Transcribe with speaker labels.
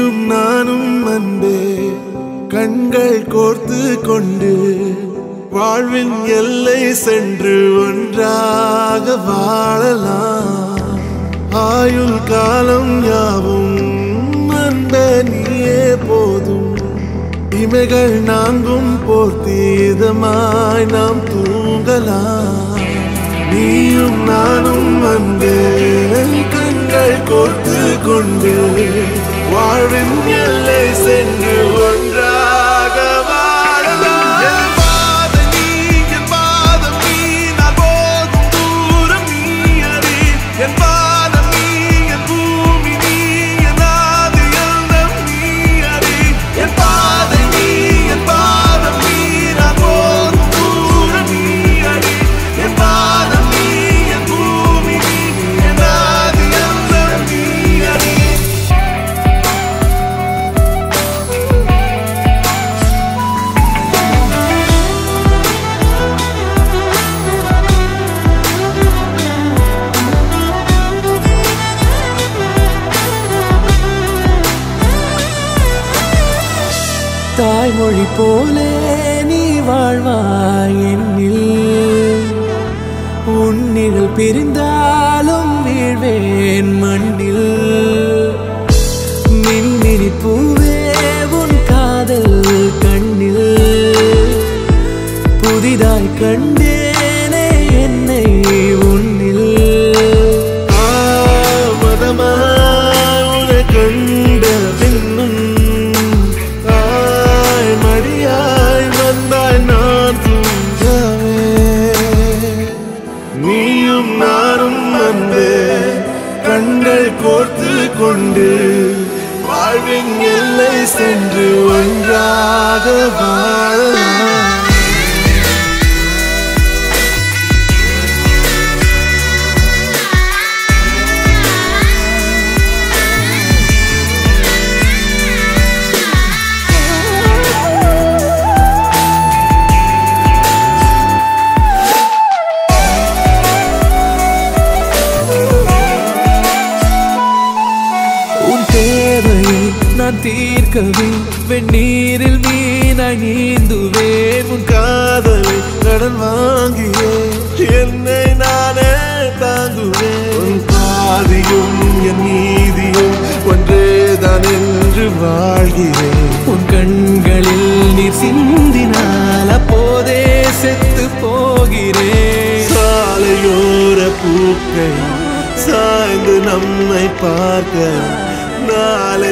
Speaker 1: நீயும் நானும் அன்பே கண்கள் கோர்த்து கொண்டு வாழ்வின் எல்லை சென்று ஒன்றாக வாழலாம். ஆயுள் காலம் யாவும் அன்பே நீயே போதும். இமைகள் நான்கும் போர்த்தீதமாய் நாம் தூங்கலாம். நீயும் நானும் அன்பே கண்கள் கோர்த்து கொண்டு வாழ்வின் எல்லை சென்று ஒன்றாக வாழலாம். என் பாதம் நீ நான் போகும் தூரம் நீ அறி. என் பாதம் நீ என் பூமி நீ என் ஆதி எல்லாம் நீ அறி. என் பாதம் நீ நான் போகும் தூரம் நீ அறி. என் பாதம் நீ என் பூமி நீ என் ஆதி எல்லாம் நீ அறி. தாய்மொழி போலே நீ வாழ்வாய் என்னில். உன்னிகள் பிரிந்தாலும் வீழ்வேன் மண்ணில். மின்மினி பூவே உன் காதல் கண்ணில் புதிதாய் கண்டேனே என்னை உன்னில். மதமாய் உன்னை கண்ட பின்னும் மடியாய் வந்தாய் நான் தூங்கவே. நீயும் நானும் அன்பே கண்கள் கோர்த்து கொண்டு வாழ்வின் எல்லை சென்று ஒன்றாக வாழலாம். நான் தீர்க்கவே வெந்நீரில் மீனாய் நீந்துவேன். உன் காதலை கடன் வாங்கியே என்னை நானே தாங்குவேன். உன் பாதியும் என் நீதியும் ஒன்றேதான் என்று வாழ்கிறேன். உன் கண்களில் நீர் சிந்தினால் அப்போதே செத்து போகிறேன். சாலையோர பூக்கள் சாய்ந்து நம்மை பார்க்க நாளை